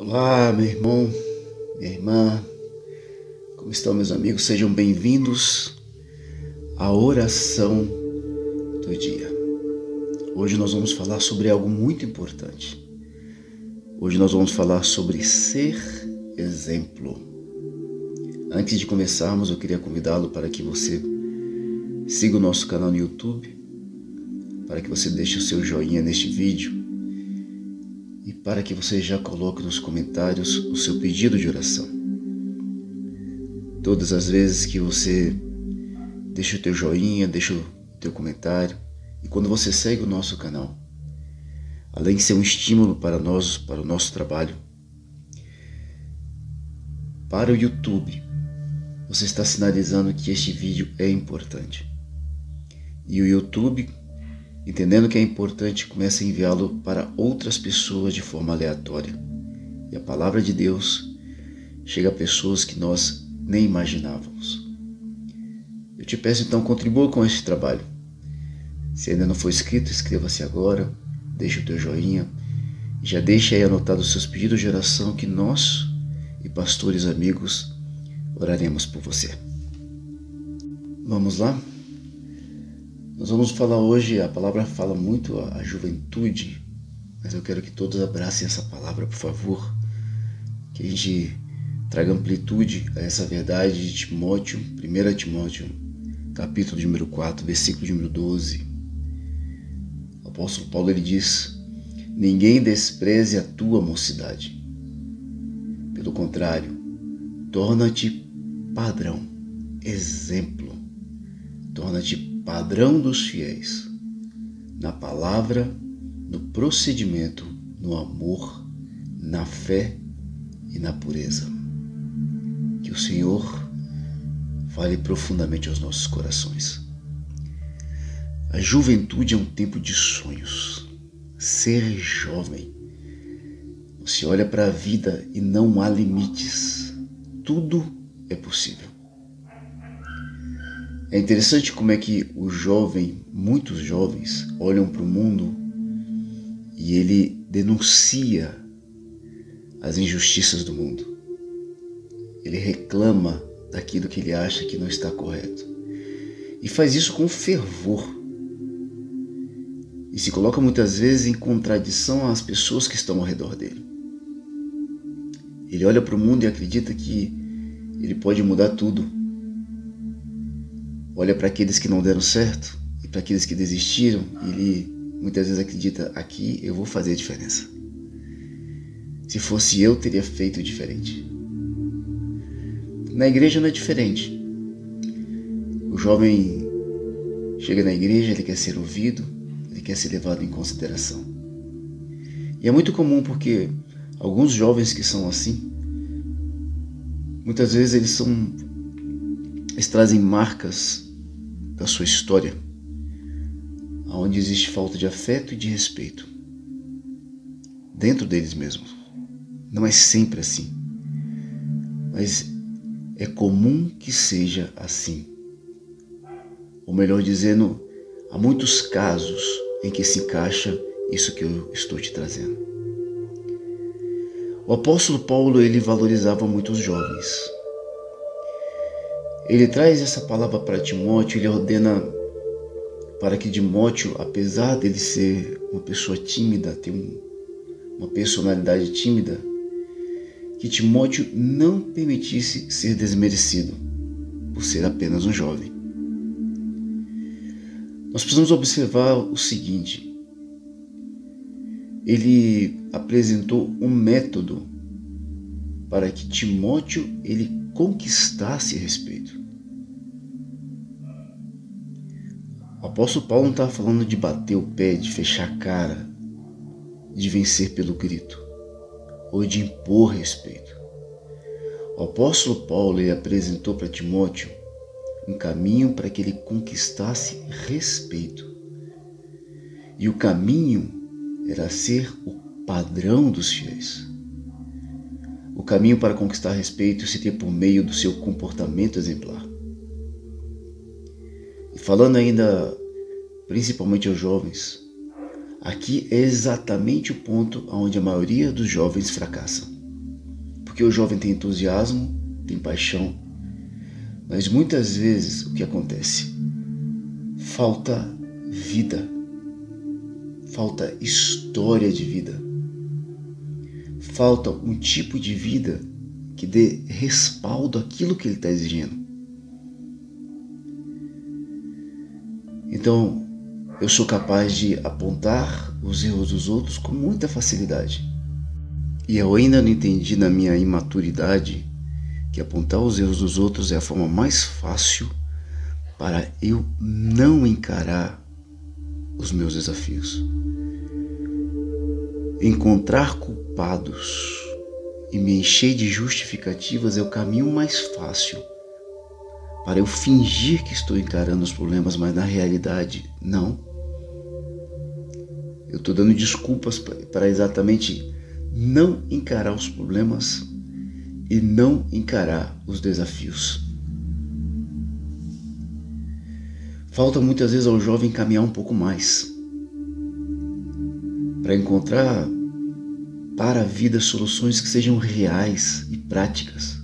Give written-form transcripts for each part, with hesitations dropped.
Olá, meu irmão, minha irmã, como estão meus amigos? Sejam bem-vindos à oração do dia. Hoje nós vamos falar sobre algo muito importante. Hoje nós vamos falar sobre ser exemplo. Antes de começarmos, eu queria convidá-lo para que você siga o nosso canal no YouTube, para que você deixe o seu joinha neste vídeo e para que você já coloque nos comentários o seu pedido de oração. Todas as vezes que você deixa o teu joinha, deixa o teu comentário, e quando você segue o nosso canal, além de ser um estímulo para nós, para o nosso trabalho, para o YouTube, você está sinalizando que este vídeo é importante. E o YouTube, entendendo que é importante, começa a enviá-lo para outras pessoas de forma aleatória. E a palavra de Deus chega a pessoas que nós nem imaginávamos. Eu te peço então, contribua com este trabalho. Se ainda não for inscrito, inscreva-se agora, deixe o teu joinha e já deixe aí anotado os seus pedidos de oração que nós e pastores amigos oraremos por você. Vamos lá? Nós vamos falar hoje, a palavra fala muito a juventude, mas eu quero que todos abracem essa palavra, por favor, que a gente traga amplitude a essa verdade de Timóteo, 1 Timóteo, capítulo de número 4, versículo de número 12. O apóstolo Paulo ele diz: ninguém despreze a tua mocidade. Pelo contrário, torna-te padrão, exemplo, torna-te padrão dos fiéis, na palavra, no procedimento, no amor, na fé e na pureza. Que o Senhor fale profundamente aos nossos corações. A juventude é um tempo de sonhos. Ser jovem. Você olha para a vida e não há limites. Tudo é possível. É interessante como é que o jovem, muitos jovens, olham para o mundo e ele denuncia as injustiças do mundo. Ele reclama daquilo que ele acha que não está correto. E faz isso com fervor. E se coloca muitas vezes em contradição às pessoas que estão ao redor dele. Ele olha para o mundo e acredita que ele pode mudar tudo. Olha para aqueles que não deram certo e para aqueles que desistiram e ele muitas vezes acredita: aqui eu vou fazer a diferença. Se fosse eu, teria feito diferente. Na igreja não é diferente. O jovem chega na igreja, ele quer ser ouvido, ele quer ser levado em consideração. E é muito comum porque alguns jovens que são assim, muitas vezes eles trazem marcas da sua história, onde existe falta de afeto e de respeito dentro deles mesmos. Não é sempre assim, mas é comum que seja assim. Ou melhor dizendo, há muitos casos em que se encaixa isso que eu estou te trazendo. O apóstolo Paulo, ele valorizava muito os jovens. Ele traz essa palavra para Timóteo, ele ordena para que Timóteo, apesar dele ser uma pessoa tímida, ter uma personalidade tímida, que Timóteo não permitisse ser desmerecido por ser apenas um jovem. Nós precisamos observar o seguinte: ele apresentou um método para que Timóteo ele conquistasse respeito. O apóstolo Paulo não estava falando de bater o pé, de fechar a cara, de vencer pelo grito, ou de impor respeito. O apóstolo Paulo ele apresentou para Timóteo um caminho para que ele conquistasse respeito. E o caminho era ser o padrão dos fiéis. O caminho para conquistar respeito se tem por meio do seu comportamento exemplar. E falando ainda principalmente aos jovens, aqui é exatamente o ponto onde a maioria dos jovens fracassa. porque o jovem tem entusiasmo, tem paixão, mas muitas vezes o que acontece? Falta vida, falta história de vida, falta um tipo de vida que dê respaldo àquilo que ele está exigindo. Então, eu sou capaz de apontar os erros dos outros com muita facilidade. E eu ainda não entendi na minha imaturidade que apontar os erros dos outros é a forma mais fácil para eu não encarar os meus desafios. Encontrar culpados e me encher de justificativas é o caminho mais fácil para eu fingir que estou encarando os problemas, mas na realidade não. Eu estou dando desculpas para exatamente não encarar os problemas e não encarar os desafios. Falta muitas vezes ao jovem caminhar um pouco mais para encontrar para a vida soluções que sejam reais e práticas.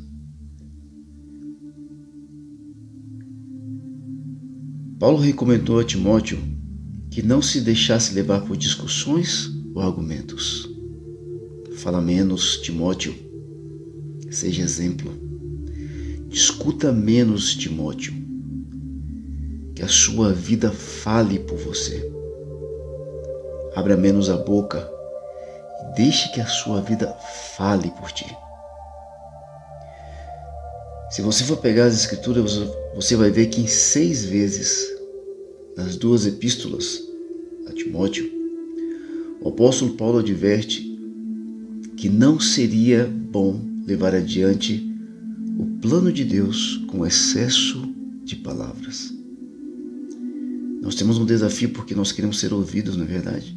Paulo recomendou a Timóteo que não se deixasse levar por discussões ou argumentos. Fala menos, Timóteo. Seja exemplo. Discuta menos, Timóteo. Que a sua vida fale por você. Abra menos a boca e deixe que a sua vida fale por ti. Se você for pegar as escrituras, você vai ver que em 6 vezes, nas 2 epístolas a Timóteo, o apóstolo Paulo adverte que não seria bom levar adiante o plano de Deus com excesso de palavras. Nós temos um desafio porque nós queremos ser ouvidos, não é verdade?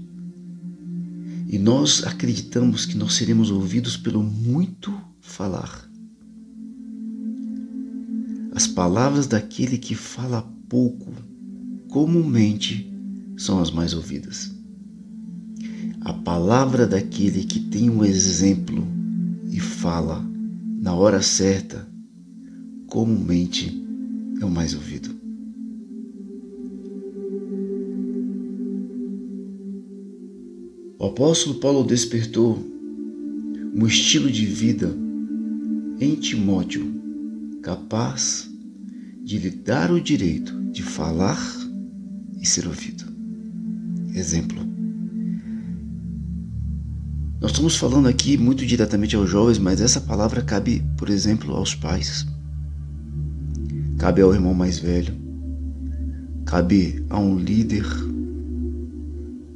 E nós acreditamos que nós seremos ouvidos pelo muito falar. As palavras daquele que fala pouco, comumente, são as mais ouvidas. A palavra daquele que tem um exemplo e fala na hora certa, comumente é o mais ouvido. O apóstolo Paulo despertou um estilo de vida em Timóteo capaz de lhe dar o direito de falar e ser ouvido. Exemplo. Nós estamos falando aqui muito diretamente aos jovens, mas essa palavra cabe, por exemplo, aos pais. Cabe ao irmão mais velho. Cabe a um líder.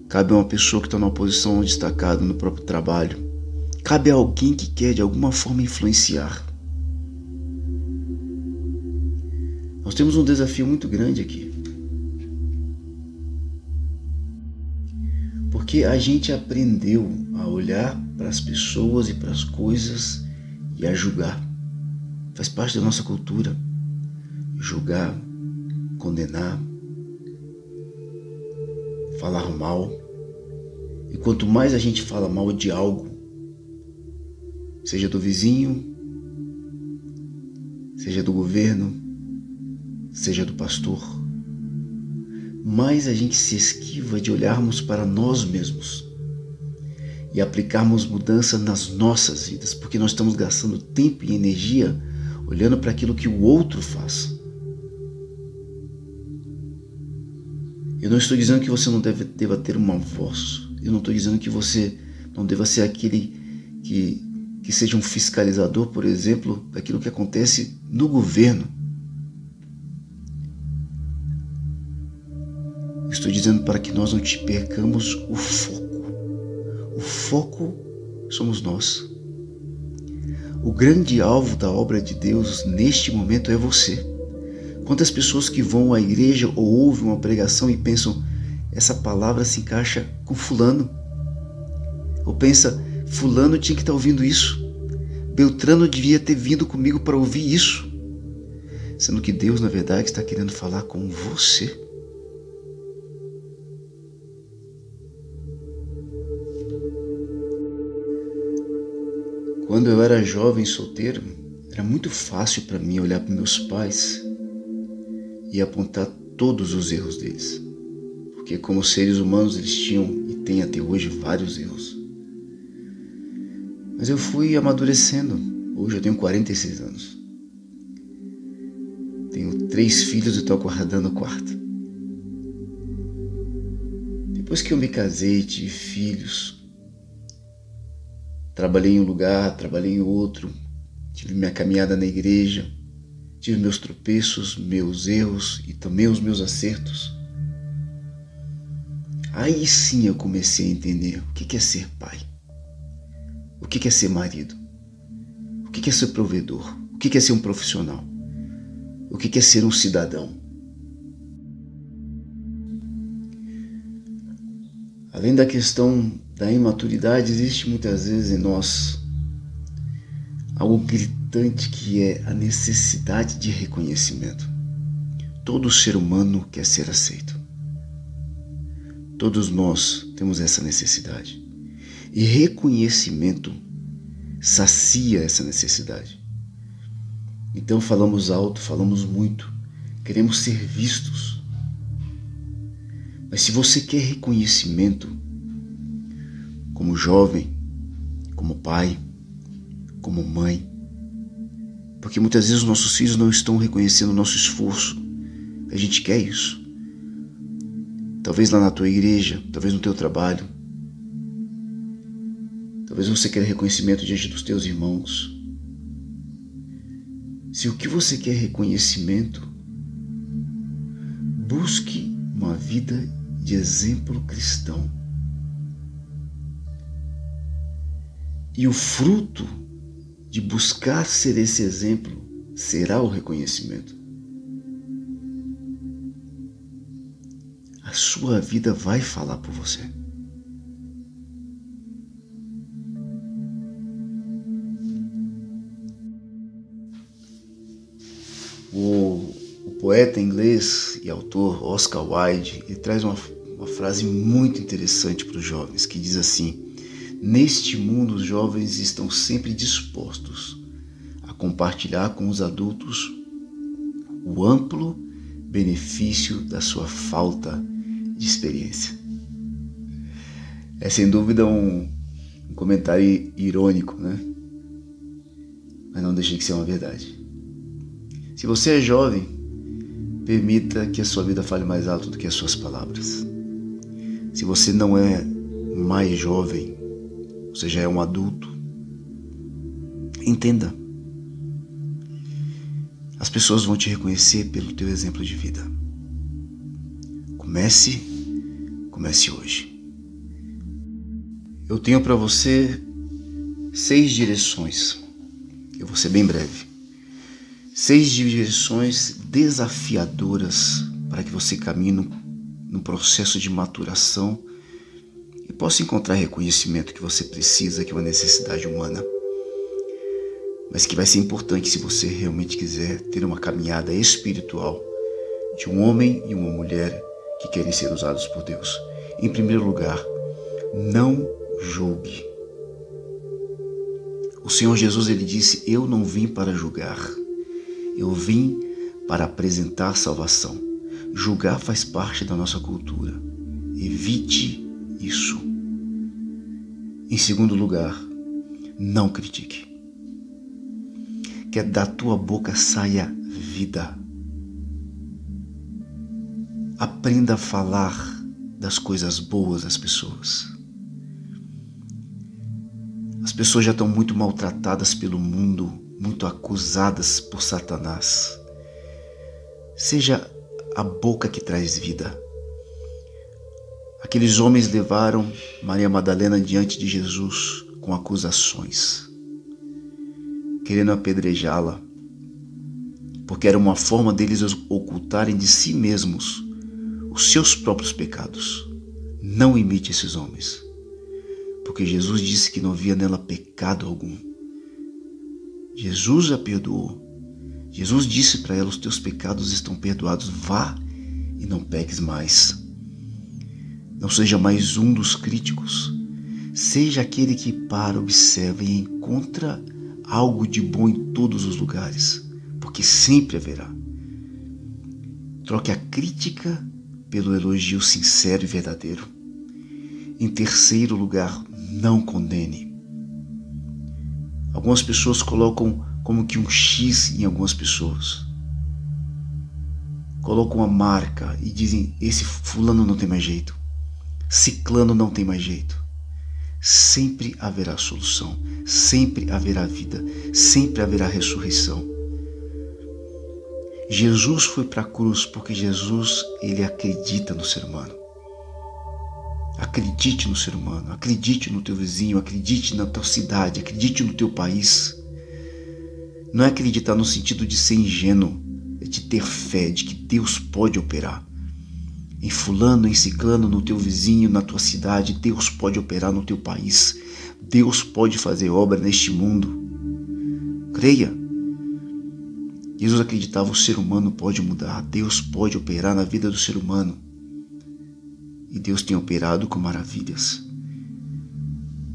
Cabe a uma pessoa que está numa posição destacada no próprio trabalho. Cabe a alguém que quer de alguma forma influenciar. Nós temos um desafio muito grande aqui. Porque a gente aprendeu a olhar para as pessoas e para as coisas e a julgar. Faz parte da nossa cultura. Julgar, condenar, falar mal. E quanto mais a gente fala mal de algo, seja do vizinho, seja do governo, seja do pastor, mais a gente se esquiva de olharmos para nós mesmos e aplicarmos mudança nas nossas vidas, porque nós estamos gastando tempo e energia olhando para aquilo que o outro faz. Eu não estou dizendo que você não deva ter uma voz. Eu não estou dizendo que você não deva ser aquele que seja um fiscalizador, por exemplo, daquilo que acontece no governo. Estou dizendo para que nós não te percamos o foco. O foco somos nós. O grande alvo da obra de Deus neste momento é você. Quantas pessoas que vão à igreja ou ouvem uma pregação e pensam, essa palavra se encaixa com fulano. Ou pensa, fulano tinha que estar ouvindo isso. Beltrano devia ter vindo comigo para ouvir isso. Sendo que Deus, na verdade, está querendo falar com você. Quando eu era jovem solteiro, era muito fácil para mim olhar para meus pais e apontar todos os erros deles. Porque como seres humanos eles tinham e têm até hoje vários erros. Mas eu fui amadurecendo. Hoje eu tenho 46 anos. Tenho 3 filhos e estou guardando o quarto. Depois que eu me casei, tive filhos, trabalhei em um lugar, trabalhei em outro, tive minha caminhada na igreja, tive meus tropeços, meus erros e também os meus acertos. Aí sim eu comecei a entender o que é ser pai, o que é ser marido, o que é ser provedor, o que é ser um profissional, o que é ser um cidadão. Além da questão da imaturidade, existe muitas vezes em nós algo gritante que é a necessidade de reconhecimento. Todo ser humano quer ser aceito. Todos nós temos essa necessidade. E reconhecimento sacia essa necessidade. Então falamos alto, falamos muito, queremos ser vistos. Mas se você quer reconhecimento, como jovem, como pai, como mãe, porque muitas vezes os nossos filhos não estão reconhecendo o nosso esforço, a gente quer isso. Talvez lá na tua igreja, talvez no teu trabalho, talvez você queira reconhecimento diante dos teus irmãos. Se o que você quer é reconhecimento, busque uma vida de exemplo cristão. E o fruto de buscar ser esse exemplo será o reconhecimento. A sua vida vai falar por você. O poeta inglês e autor Oscar Wilde, ele traz uma frase muito interessante para os jovens, que diz assim: neste mundo os jovens estão sempre dispostos a compartilhar com os adultos o amplo benefício da sua falta de experiência. É sem dúvida um comentário irônico, né? Mas não deixa de ser uma verdade. Se você é jovem, permita que a sua vida fale mais alto do que as suas palavras. Se você não é mais jovem, você já é um adulto, entenda. As pessoas vão te reconhecer pelo teu exemplo de vida. Comece hoje. Eu tenho para você 6 direções. Eu vou ser bem breve. 6 direções desafiadoras para que você caminhe num processo de maturação e possa encontrar reconhecimento que você precisa, que é uma necessidade humana, mas que vai ser importante se você realmente quiser ter uma caminhada espiritual de um homem e uma mulher que querem ser usados por Deus. Em primeiro lugar, não julgue. O Senhor Jesus, ele disse: eu não vim para julgar, eu vim para apresentar salvação. Julgar faz parte da nossa cultura. Evite isso. Em segundo lugar, não critique. Que da tua boca saia vida. Aprenda a falar das coisas boas às pessoas. As pessoas já estão muito maltratadas pelo mundo, muito acusadas por Satanás. Seja a boca que traz vida. Aqueles homens levaram Maria Madalena diante de Jesus com acusações, querendo apedrejá-la, porque era uma forma deles ocultarem de si mesmos os seus próprios pecados. Não imite esses homens, porque Jesus disse que não havia nela pecado algum. Jesus a perdoou. Jesus disse para ela: os teus pecados estão perdoados, vá e não peques mais. Não seja mais um dos críticos, Seja aquele que para, observa e encontra algo de bom em todos os lugares, porque sempre haverá. Troque a crítica pelo elogio sincero e verdadeiro. Em terceiro lugar, não condene. Algumas pessoas colocam como que um X em algumas pessoas. Colocam uma marca e dizem: esse fulano não tem mais jeito, ciclano não tem mais jeito. Sempre haverá solução, sempre haverá vida, sempre haverá ressurreição. Jesus foi para a cruz porque Jesus, ele acredita no ser humano. Acredite no ser humano, acredite no teu vizinho, acredite na tua cidade, acredite no teu país. Não é acreditar no sentido de ser ingênuo, é de ter fé de que Deus pode operar. Em fulano, em ciclano, no teu vizinho, na tua cidade, Deus pode operar no teu país. Deus pode fazer obra neste mundo. Creia. Jesus acreditava: o ser humano pode mudar, Deus pode operar na vida do ser humano. E Deus tem operado com maravilhas.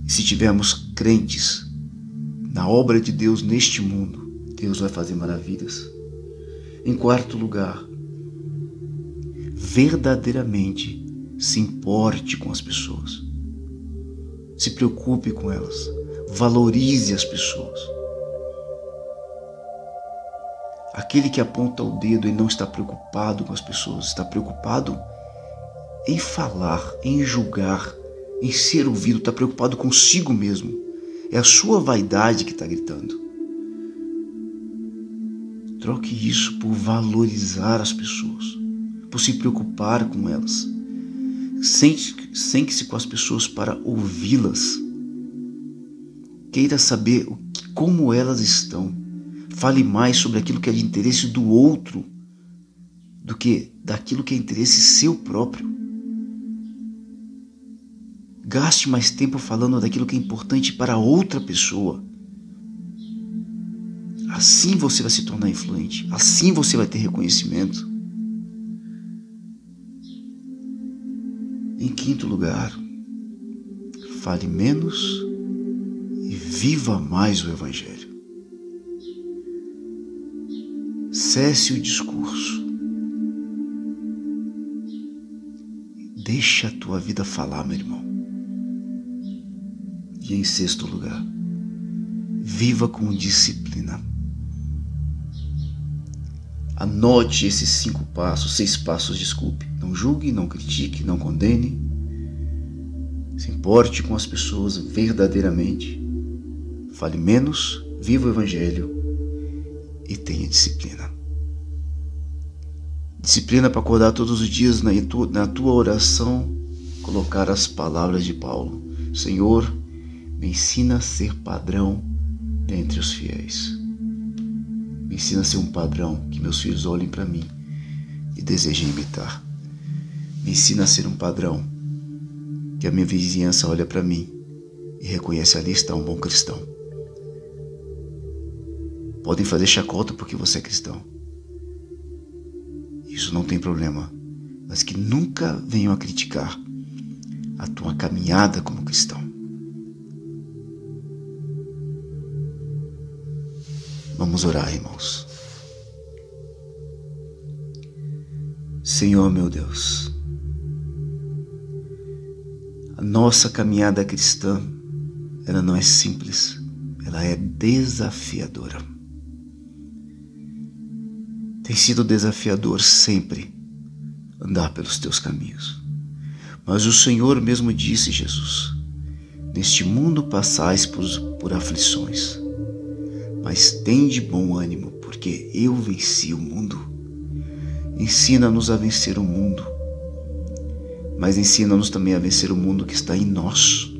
E se tivermos crentes na obra de Deus neste mundo, Deus vai fazer maravilhas. Em quarto lugar, verdadeiramente se importe com as pessoas. Se preocupe com elas. Valorize as pessoas. Aquele que aponta o dedo e não está preocupado com as pessoas, está preocupado em falar, em julgar, em ser ouvido, está preocupado consigo mesmo. É a sua vaidade que está gritando. Troque isso por valorizar as pessoas, por se preocupar com elas. Sente-se com as pessoas para ouvi-las. Queira saber como elas estão. Fale mais sobre aquilo que é de interesse do outro do que daquilo que é interesse seu próprio. Gaste mais tempo falando daquilo que é importante para outra pessoa. Assim você vai se tornar influente. Assim você vai ter reconhecimento. Em quinto lugar, fale menos e viva mais o Evangelho. Cesse o discurso. Deixa a tua vida falar, meu irmão. E em sexto lugar, viva com disciplina. Anote esses 6 passos, desculpe. Não julgue, não critique, não condene. Se importe com as pessoas verdadeiramente. Fale menos, viva o Evangelho e tenha disciplina. Disciplina para acordar todos os dias na tua oração, colocar as palavras de Paulo. Senhor, me ensina a ser padrão dentre os fiéis. Me ensina a ser um padrão que meus filhos olhem para mim e desejem imitar. Me ensina a ser um padrão que a minha vizinhança olha para mim e reconhece: ali está um bom cristão. Podem fazer chacota porque você é cristão. Isso não tem problema, mas que nunca venham a criticar a tua caminhada como cristão. Vamos orar, irmãos. Senhor, meu Deus, a nossa caminhada cristã, ela não é simples, ela é desafiadora. Tem sido desafiador sempre andar pelos teus caminhos. Mas o Senhor mesmo disse, Jesus: neste mundo passais por aflições, mas tende bom ânimo, porque eu venci o mundo. Ensina-nos a vencer o mundo, mas ensina-nos também a vencer o mundo que está em nós.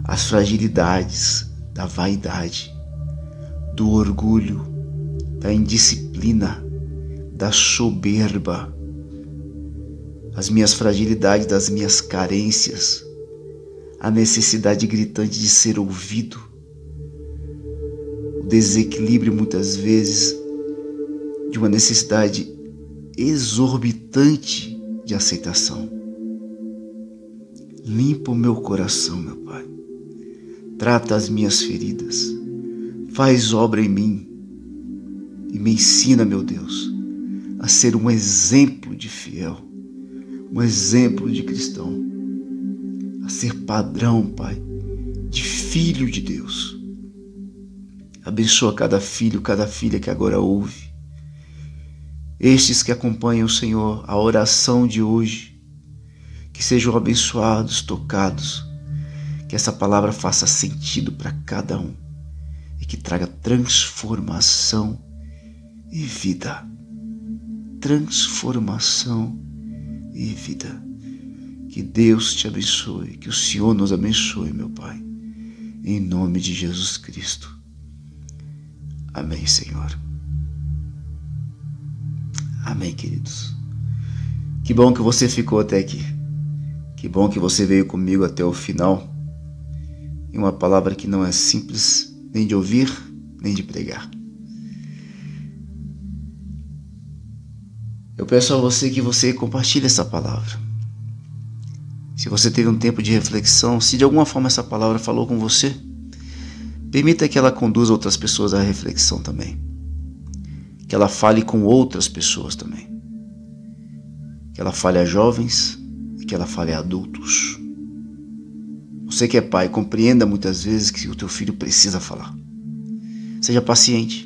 As fragilidades da vaidade, do orgulho, da indisciplina, da soberba, as minhas fragilidades, das minhas carências, a necessidade gritante de ser ouvido, o desequilíbrio muitas vezes de uma necessidade exorbitante de aceitação. Limpa o meu coração, meu Pai. Trata as minhas feridas. Faz obra em mim. E me ensina, meu Deus, a ser um exemplo de fiel, um exemplo de cristão, a ser padrão, Pai, de filho de Deus. Abençoa cada filho, cada filha que agora ouve. Estes que acompanham, Senhor, a oração de hoje, que sejam abençoados, tocados, que essa palavra faça sentido para cada um e que traga transformação e vida. Transformação e vida. Que Deus te abençoe, que o Senhor nos abençoe, meu Pai, em nome de Jesus Cristo. Amém, Senhor. Amém, queridos. Que bom que você ficou até aqui. Que bom que você veio comigo até o final. E uma palavra que não é simples nem de ouvir, nem de pregar. Eu peço a você que você compartilhe essa palavra. Se você teve um tempo de reflexão, se de alguma forma essa palavra falou com você, permita que ela conduza outras pessoas à reflexão também. Que ela fale com outras pessoas também. Que ela fale a jovens e que ela fale a adultos. Você que é pai, compreenda muitas vezes que o teu filho precisa falar. Seja paciente.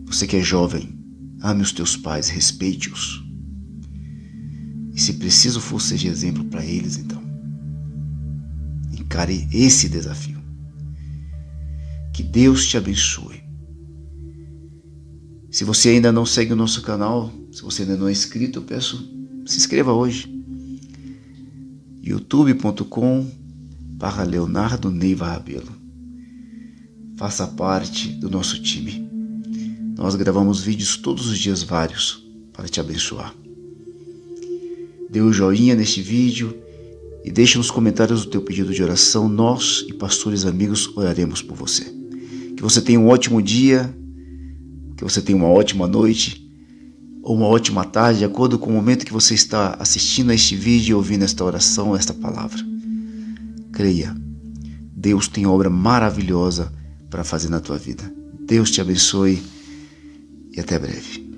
Você que é jovem, ame os teus pais, respeite-os. E se preciso for, seja exemplo para eles, então. Encare esse desafio. Que Deus te abençoe. Se você ainda não segue o nosso canal, se você ainda não é inscrito, eu peço, se inscreva hoje. youtube.com/Leonardo Neiva Rabelo. Faça parte do nosso time. Nós gravamos vídeos todos os dias, vários, para te abençoar. Dê um joinha neste vídeo e deixe nos comentários o teu pedido de oração. Nós e pastores amigos oraremos por você. Que você tenha um ótimo dia, que você tenha uma ótima noite ou uma ótima tarde, de acordo com o momento que você está assistindo a este vídeo e ouvindo esta oração, esta palavra. Creia, Deus tem obra maravilhosa para fazer na tua vida. Deus te abençoe e até breve.